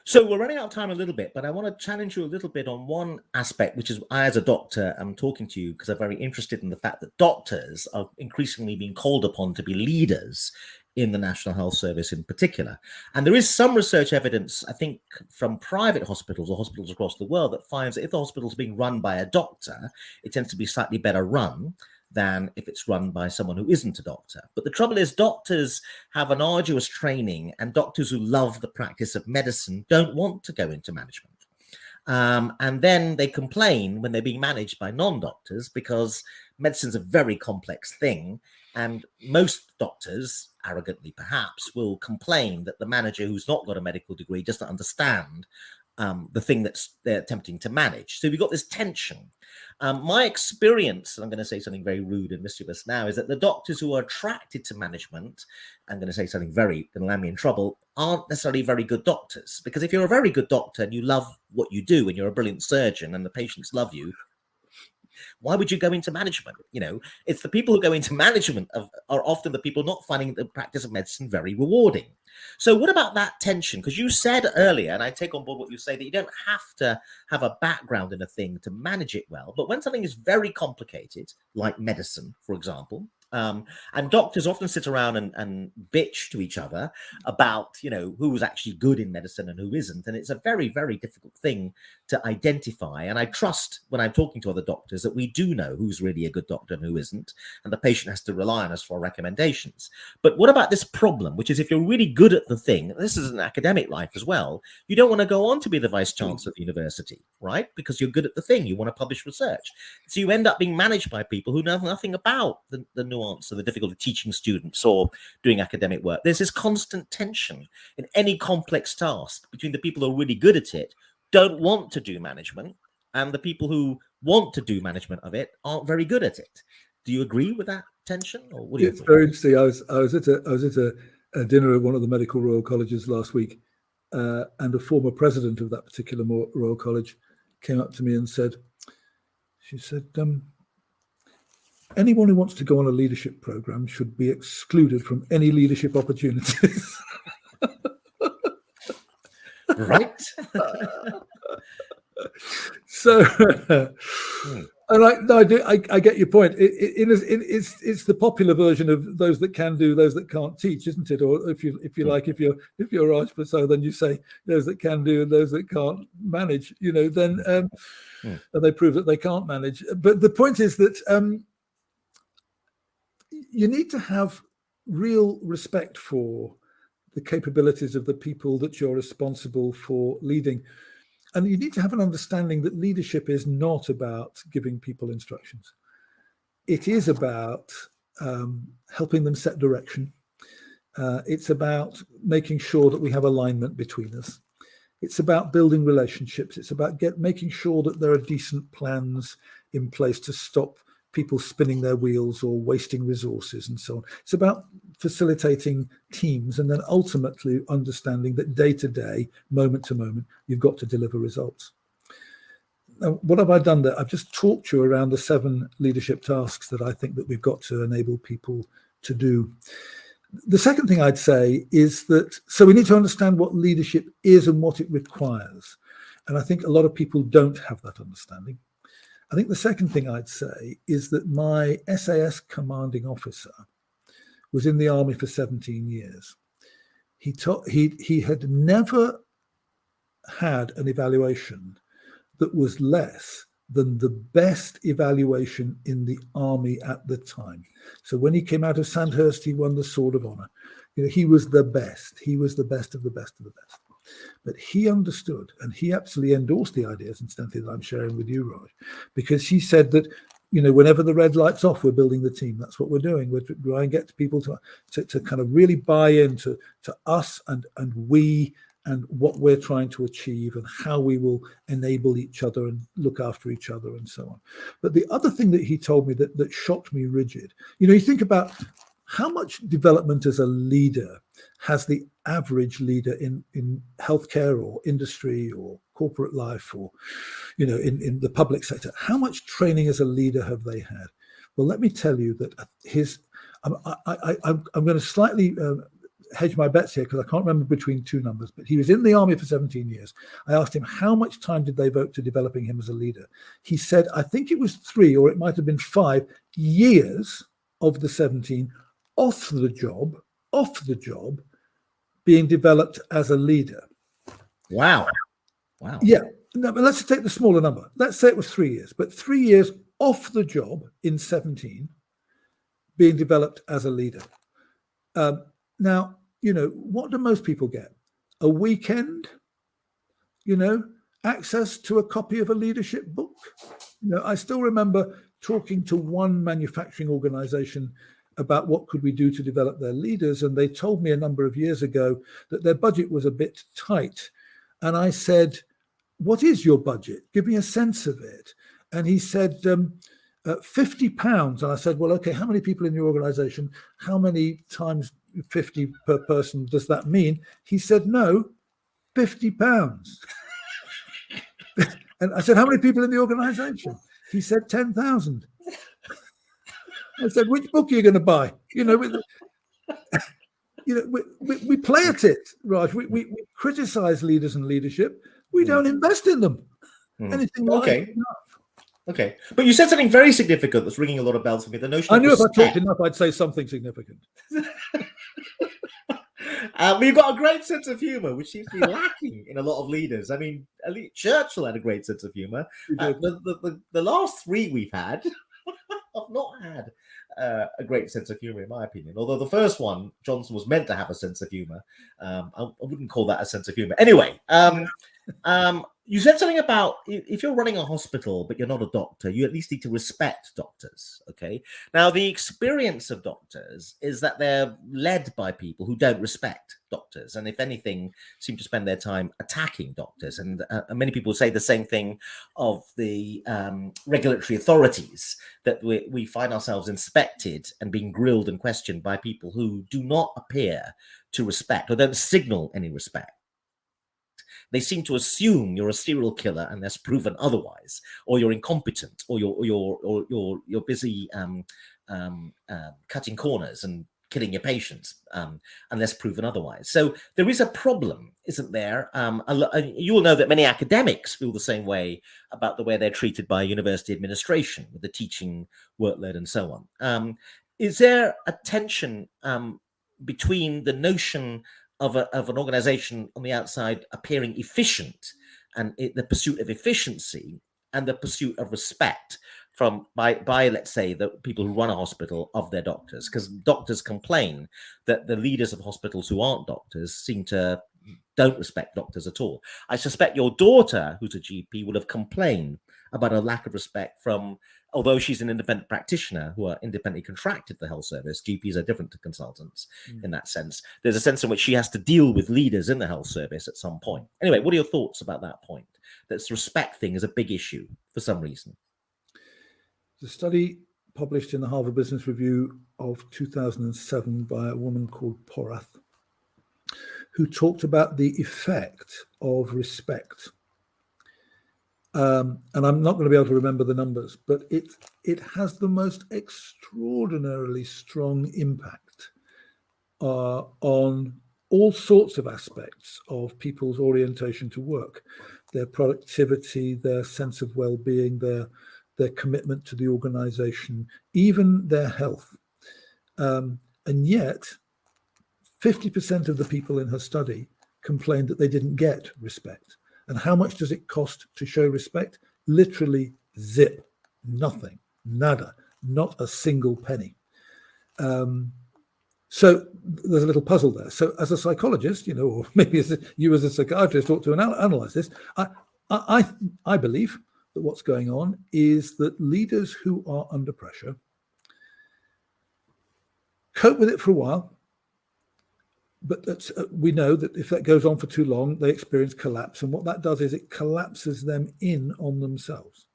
So we're running out of time a little bit, but I want to challenge you a little bit on one aspect, which is I, as a doctor, am talking to you because I'm very interested in the fact that doctors are increasingly being called upon to be leaders in the National Health Service in particular. And there is some research evidence, I think, from private hospitals or hospitals across the world that finds that if the hospital is being run by a doctor, it tends to be slightly better run than if it's run by someone who isn't a doctor. But the trouble is, doctors have an arduous training, and doctors who love the practice of medicine don't want to go into management. And then they complain when they're being managed by non-doctors, because medicine's a very complex thing. And most doctors, arrogantly perhaps, will complain that the manager who's not got a medical degree doesn't understand the thing that they're attempting to manage. So we've got this tension. My experience, and I'm going to say something very rude and mischievous now, is that the doctors who are attracted to management, I'm going to say something very going to land me in trouble, aren't necessarily very good doctors. Because if you're a very good doctor and you love what you do and you're a brilliant surgeon and the patients love you, Why would you go into management? It's the people who go into management are often the people not finding the practice of medicine very rewarding. So what about that tension? Because you said earlier, and I take on board what you say, that you don't have to have a background in a thing to manage it well. But when something is very complicated, like medicine, for example, and doctors often sit around and bitch to each other about, who's actually good in medicine and who isn't. And it's a very, very difficult thing to identify. And I trust when I'm talking to other doctors that we do know who's really a good doctor and who isn't. And the patient has to rely on us for recommendations. But what about this problem, which is if you're really good at the thing, this is an academic life as well, you don't want to go on to be the vice chancellor of the university, right? Because you're good at the thing. You want to publish research. So you end up being managed by people who know nothing about the nuance or the difficulty of teaching students or doing academic work. There's this constant tension in any complex task between the people who are really good at it, don't want to do management, and the people who want to do management of it aren't very good at it. Do you agree with that tension? Or what do you think? It's very interesting. I was at a dinner at one of the medical Royal Colleges last week, and a former president of that particular Royal College came up to me and said, anyone who wants to go on a leadership program should be excluded from any leadership opportunities. Right. So, and I get your point. It's the popular version of those that can do, those that can't teach, isn't it? Or if you're Raj Persaud, then you say those that can do and those that can't manage. Then and they prove that they can't manage. But the point is that you need to have real respect for the capabilities of the people that you're responsible for leading. And you need to have an understanding that leadership is not about giving people instructions. It is about helping them set direction. It's about making sure that we have alignment between us. It's about building relationships. It's about making sure that there are decent plans in place to stop people spinning their wheels or wasting resources and so on. It's about facilitating teams and then ultimately understanding that day to day, moment to moment, you've got to deliver results. Now, what have I done there? I've just talked to you around the 7 leadership tasks that I think that we've got to enable people to do. The second thing I'd say is that, so we need to understand what leadership is and what it requires. And I think a lot of people don't have that understanding. I think the second thing I'd say is that my SAS commanding officer was in the army for 17 years. He had never had an evaluation that was less than the best evaluation in the army at the time. So when he came out of Sandhurst, he won the Sword of Honor. He was the best. He was the best of the best of the best. But he understood, and he absolutely endorsed the ideas, incidentally, that I'm sharing with you, Raj, because he said that, whenever the red light's off, we're building the team. That's what we're doing. We're trying to get people to kind of really buy into us and we and what we're trying to achieve and how we will enable each other and look after each other and so on. But the other thing that he told me that shocked me rigid, you think about how much development as a leader has the average leader in healthcare or industry or corporate life or, in the public sector. How much training as a leader have they had? Well, let me tell you that I'm going to slightly hedge my bets here because I can't remember between 2 numbers, but he was in the army for 17 years. I asked him how much time did they vote to developing him as a leader? He said, I think it was 3 or it might have been 5 years of the 17 off the job, being developed as a leader. Wow. Yeah. No, but let's take the smaller number. Let's say it was 3 years, but 3 years off the job in 17, being developed as a leader. Now, what do most people get? A weekend, access to a copy of a leadership book. I still remember talking to one manufacturing organization about what could we do to develop their leaders. And they told me a number of years ago that their budget was a bit tight. And I said, what is your budget? Give me a sense of it. And he said, £50. And I said, well, okay, how many people in your organization? How many times 50 per person does that mean? He said, no, £50. And I said, how many people in the organization? He said 10,000. I said, which book are you going to buy? We play at it, Raj. We criticize leaders and leadership. We don't invest in them. Anything Okay. like Okay. But you said something very significant that's ringing a lot of bells for me. The notion I of knew respect. if I talked enough, I'd say something significant. You've got a great sense of humor, which seems to be lacking in a lot of leaders. I mean, Churchill had a great sense of humor. The last three we've had have not had a great sense of humor, in my opinion. Although the first one, Johnson was meant to have a sense of humor. I wouldn't call that a sense of humor. Anyway, you said something about if you're running a hospital, but you're not a doctor, you at least need to respect doctors. Okay. Now, the experience of doctors is that they're led by people who don't respect doctors, and if anything, seem to spend their time attacking doctors. And many people say the same thing of the regulatory authorities, that we find ourselves inspected and being grilled and questioned by people who do not appear to respect or don't signal any respect. They seem to assume you're a serial killer unless proven otherwise, or you're incompetent, or you're busy cutting corners and killing your patients unless proven otherwise. So there is a problem, isn't there? You will know that many academics feel the same way about the way they're treated by university administration with the teaching workload and so on. Is there a tension between the notion of an organization on the outside appearing efficient and the pursuit of efficiency and the pursuit of respect by let's say the people who run a hospital of their doctors? Because doctors complain that the leaders of hospitals who aren't doctors don't respect doctors at all. I suspect your daughter, who's a GP, would have complained about a lack of respect from, although she's an independent practitioner who are independently contracted to the health service. GPs are different to consultants in that sense. There's a sense in which she has to deal with leaders in the health service at some point. Anyway, what are your thoughts about that point? That this respect thing is a big issue for some reason. The study published in the Harvard Business Review of 2007 by a woman called Porath, who talked about the effect of respect. And I'm not going to be able to remember the numbers, but it has the most extraordinarily strong impact on all sorts of aspects of people's orientation to work, their productivity, their sense of well-being, their commitment to the organization, even their health. And yet, 50% of the people in her study complained that they didn't get respect. And how much does it cost to show respect? Literally zip, nothing, nada, not a single penny. So there's a little puzzle there. So as a psychologist, or maybe you as a psychiatrist ought to analyze this. I believe that what's going on is that leaders who are under pressure cope with it for a while, but we know that if that goes on for too long, they experience collapse. And what that does is it collapses them in on themselves.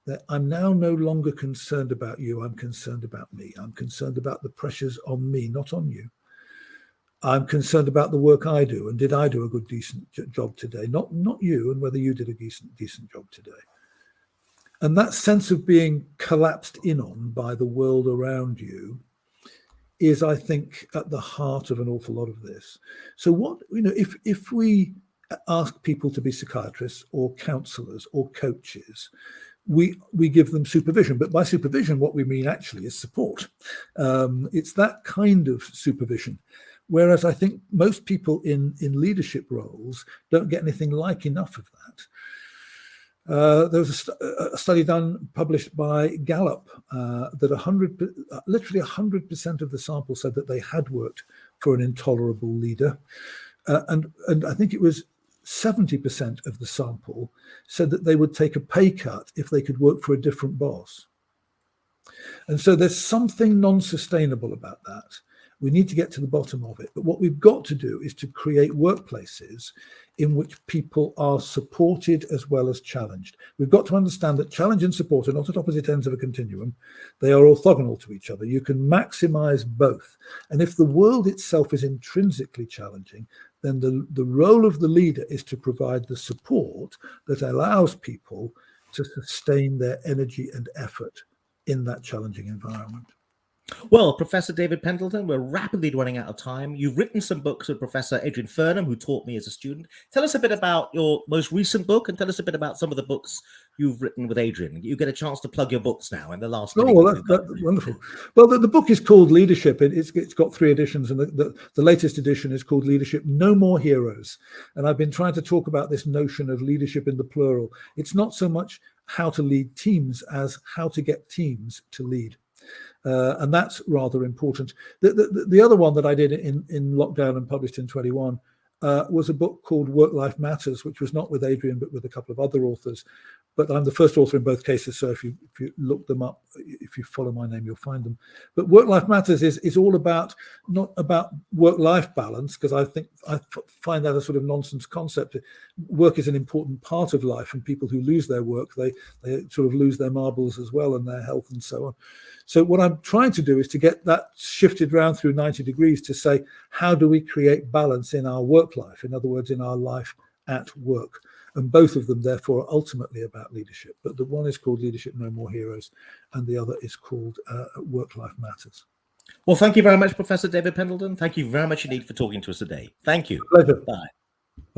That I'm now no longer concerned about you. I'm concerned about me. I'm concerned about the pressures on me, not on you. I'm concerned about the work I do. And did I do a good, decent job today? Not you, and whether you did a decent job today. And that sense of being collapsed in on by the world around you is, I think, at the heart of an awful lot of this. So if we ask people to be psychiatrists or counselors or coaches, we give them supervision. But by supervision, what we mean actually is support. It's that kind of supervision. Whereas I think most people in leadership roles don't get anything like enough of that. There was a study published by Gallup that literally 100% of the sample said that they had worked for an intolerable leader. And I think it was 70% of the sample said that they would take a pay cut if they could work for a different boss. And so there's something non-sustainable about that. We need to get to the bottom of it. But what we've got to do is to create workplaces in which people are supported as well as challenged. We've got to understand that challenge and support are not at opposite ends of a continuum. They are orthogonal to each other. You can maximize both. And if the world itself is intrinsically challenging, then the role of the leader is to provide the support that allows people to sustain their energy and effort in that challenging environment. Well, Professor David Pendleton, we're rapidly running out of time. You've written some books with Professor Adrian Furnham, who taught me as a student. Tell us a bit about your most recent book, and tell us a bit about some of the books you've written with Adrian. You get a chance to plug your books now in the last minute. Oh, well, that's wonderful. Well, the book is called Leadership. It's got 3 editions, and the latest edition is called Leadership, No More Heroes. And I've been trying to talk about this notion of leadership in the plural. It's not so much how to lead teams as how to get teams to lead. And that's rather important. The other one that I did in lockdown and published in 21 was a book called Work-Life Matters, which was not with Adrian, but with a couple of other authors. But I'm the first author in both cases, so if you look them up, if you follow my name, you'll find them. But Work-Life Matters is all about, not about work-life balance, because I find that a sort of nonsense concept. Work is an important part of life, and people who lose their work, they sort of lose their marbles as well, and their health and so on. So what I'm trying to do is to get that shifted around through 90 degrees to say, how do we create balance in our work life? In other words, in our life at work. And both of them, therefore, are ultimately about leadership. But the one is called Leadership, No More Heroes, and the other is called Work-Life Matters. Well, thank you very much, Professor David Pendleton. Thank you very much indeed for talking to us today. Thank you. Pleasure. Bye.